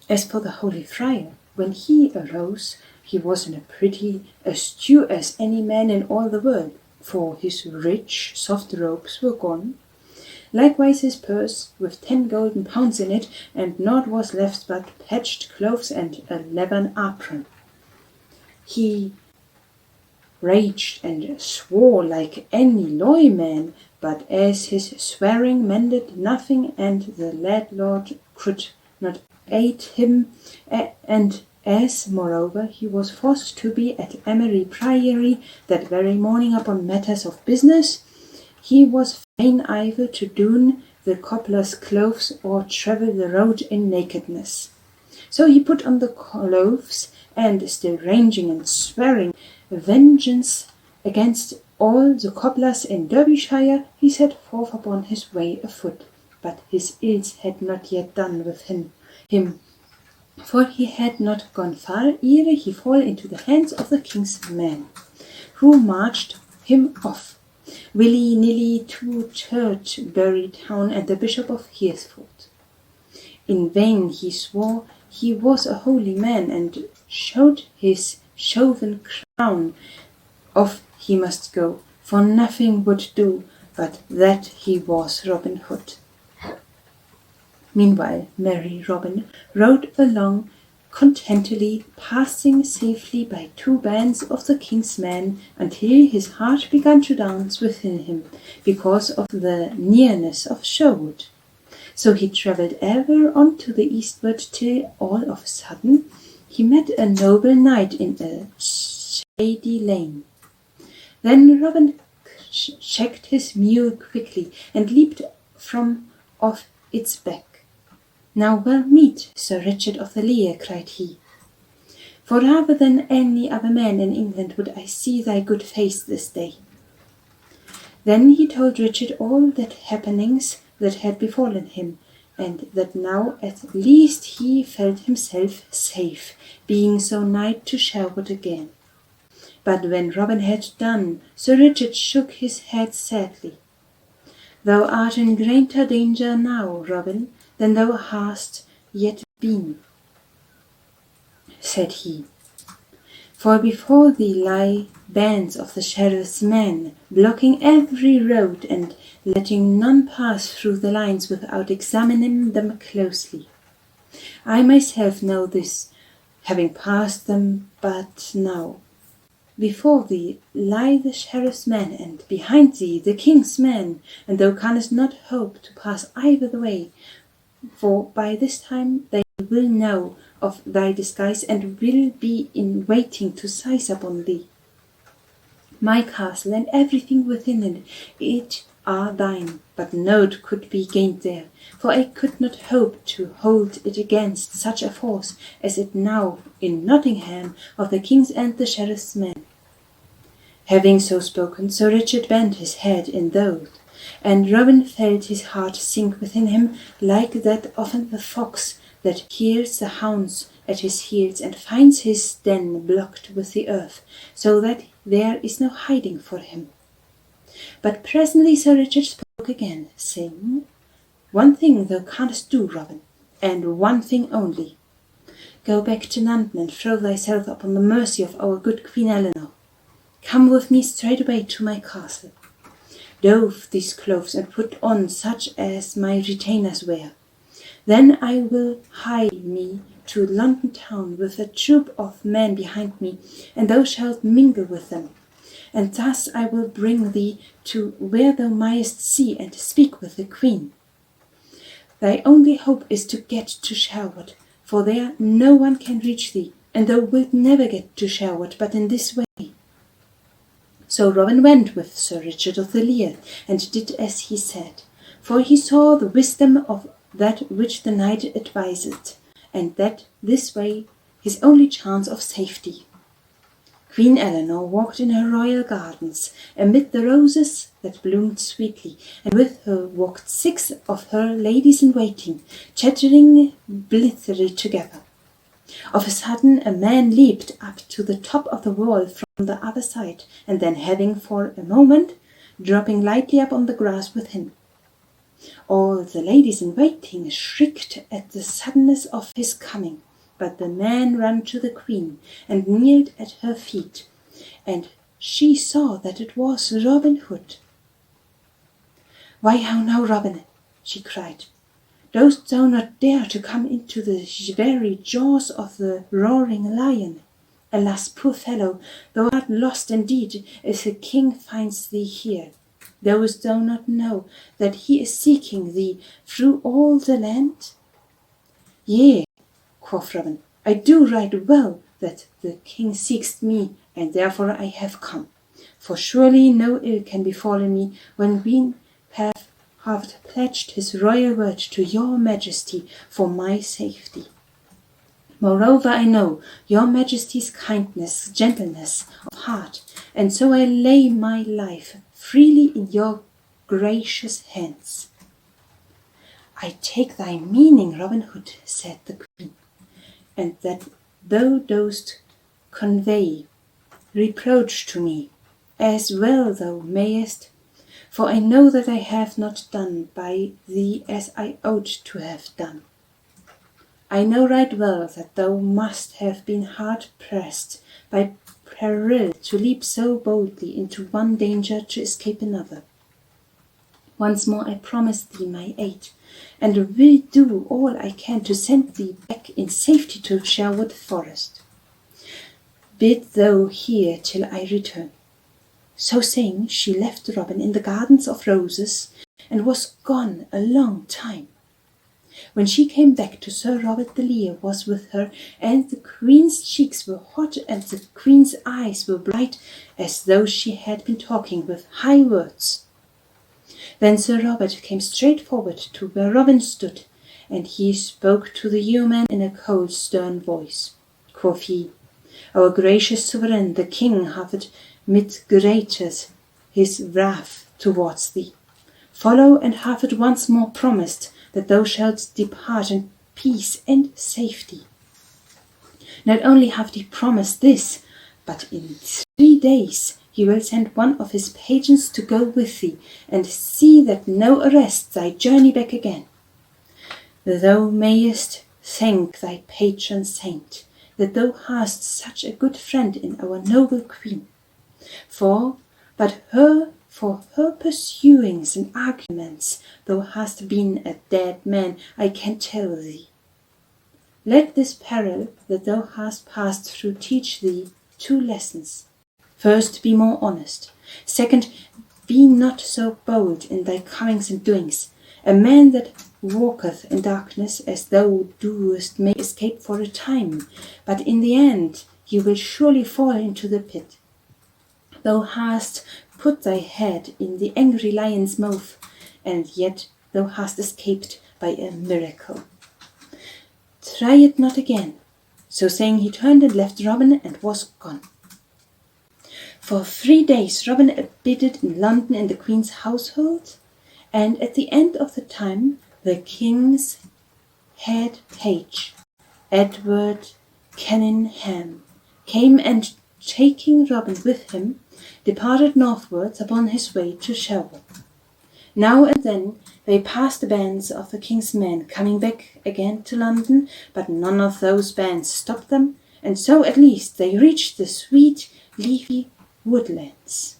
As for the holy friar, when he arose, he was in a pretty a stew as any man in all the world, for his rich, soft robes were gone, likewise his purse, with 10 golden pounds in it, and naught was left but patched clothes and a leathern apron. He raged and swore like any lawman, but as his swearing mended nothing, and the landlord could not aid him, and as, moreover, he was forced to be at Emery Priory that very morning upon matters of business, he was fain either to don the cobbler's clothes or travel the road in nakedness. So he put on the clothes, and still raging and swearing vengeance against all the cobblers in Derbyshire, he set forth upon his way afoot. But his ills had not yet done with him, for he had not gone far ere he fall into the hands of the king's men, who marched him off, willy-nilly, to Churchbury town and the Bishop of Hereford. In vain he swore he was a holy man, and showed his shaven crown off he must go, for nothing would do but that he was Robin Hood. Meanwhile, merry Robin rode along contentedly, passing safely by 2 bands of the king's men, until his heart began to dance within him, because of the nearness of Sherwood. So he travelled ever on to the eastward, till all of a sudden he met a noble knight in a shady lane. Then Robin checked his mule quickly, and leaped from off its back. "Now well meet, Sir Richard of the Lea," cried he, "for rather than any other man in England would I see thy good face this day." Then he told Richard all the happenings that had befallen him, and that now at least he felt himself safe, being so nigh to Sherwood again. But when Robin had done, Sir Richard shook his head sadly. "Thou art in greater danger now, Robin, than thou hast yet been," said he. "For before thee lie bands of the sheriff's men, blocking every road and letting none pass through the lines without examining them closely. I myself know this, having passed them but now. Before thee lie the sheriff's men, and behind thee the king's men, and thou canst not hope to pass either way, for by this time they will know of thy disguise, and will be in waiting to seize upon thee. My castle and everything within it are thine, but naught could be gained there, for I could not hope to hold it against such a force as it now in Nottingham of the king's and the sheriff's men." Having so spoken, Sir Richard bent his head in thought, and Robin felt his heart sink within him, like that of the fox that hears the hounds at his heels, and finds his den blocked with the earth, so that there is no hiding for him. But presently Sir Richard spoke again, saying, "One thing thou canst do, Robin, and one thing only. Go back to London, and throw thyself upon the mercy of our good Queen Eleanor. Come with me straightway to my castle. Doff these clothes, and put on such as my retainers wear. Then I will hie me to London town with a troop of men behind me, and thou shalt mingle with them. And thus I will bring thee to where thou mayest see and speak with the Queen. Thy only hope is to get to Sherwood, for there no one can reach thee, and thou wilt never get to Sherwood but in this way." So Robin went with Sir Richard of the Lea, and did as he said, for he saw the wisdom of that which the knight advised, and that this way his only chance of safety. Queen Eleanor walked in her royal gardens, amid the roses that bloomed sweetly, and with her walked 6 of her ladies-in-waiting, chattering blithely together. Of a sudden a man leaped up to the top of the wall from the other side, and then having for a moment, dropping lightly upon the grass within. All the ladies in waiting shrieked at the suddenness of his coming, but the man ran to the queen and kneeled at her feet, and she saw that it was Robin Hood. "Why, how now, Robin?" she cried. "Dost thou not dare to come into the very jaws of the roaring lion? Alas, poor fellow, thou art lost indeed, if the king finds thee here. Dost thou not know that he is seeking thee through all the land?" "Yea," quoth Robin, "I do right well that the king seeks me, and therefore I have come. For surely no ill can befallen me when we have pledged his royal word to your majesty for my safety. Moreover, I know your majesty's kindness, gentleness of heart, and so I lay my life freely in your gracious hands." "I take thy meaning, Robin Hood," said the queen, "and that thou dost convey reproach to me, as well thou mayest, for I know that I have not done by thee as I ought to have done. I know right well that thou must have been hard pressed by peril to leap so boldly into one danger to escape another. Once more I promise thee my aid, and will do all I can to send thee back in safety to Sherwood Forest. Bide thou here till I return." So saying, she left Robin in the gardens of roses, and was gone a long time. When she came back to Sir Robert the Lear was with her, and the queen's cheeks were hot and the queen's eyes were bright, as though she had been talking with high words. Then Sir Robert came straight forward to where Robin stood, and he spoke to the yeoman in a cold, stern voice. Quoth he, "Our gracious sovereign, the king, hath mitigated his wrath towards thee. Follow, and hath it once more promised that thou shalt depart in peace and safety. Not only hath he promised this, but in 3 days he will send one of his pages to go with thee, and see that no arrest thy journey back again. Thou mayest thank thy patron saint that thou hast such a good friend in our noble queen. For her pursuings and arguments thou hast been a dead man, I can tell thee. Let this peril that thou hast passed through teach thee 2 lessons. First, be more honest. Second, be not so bold in thy comings and doings. A man that walketh in darkness as thou doest may escape for a time, but in the end he will surely fall into the pit. Thou hast put thy head in the angry lion's mouth, and yet thou hast escaped by a miracle. Try it not again." So saying, he turned and left Robin and was gone. For 3 days Robin abided in London in the queen's household, and at the end of the time the king's head page, Edward Cunningham, came and, taking Robin with him, departed northwards upon his way to Sherwood. Now and then they passed the bands of the king's men coming back again to London, but none of those bands stopped them, and so at least they reached the sweet, leafy woodlands.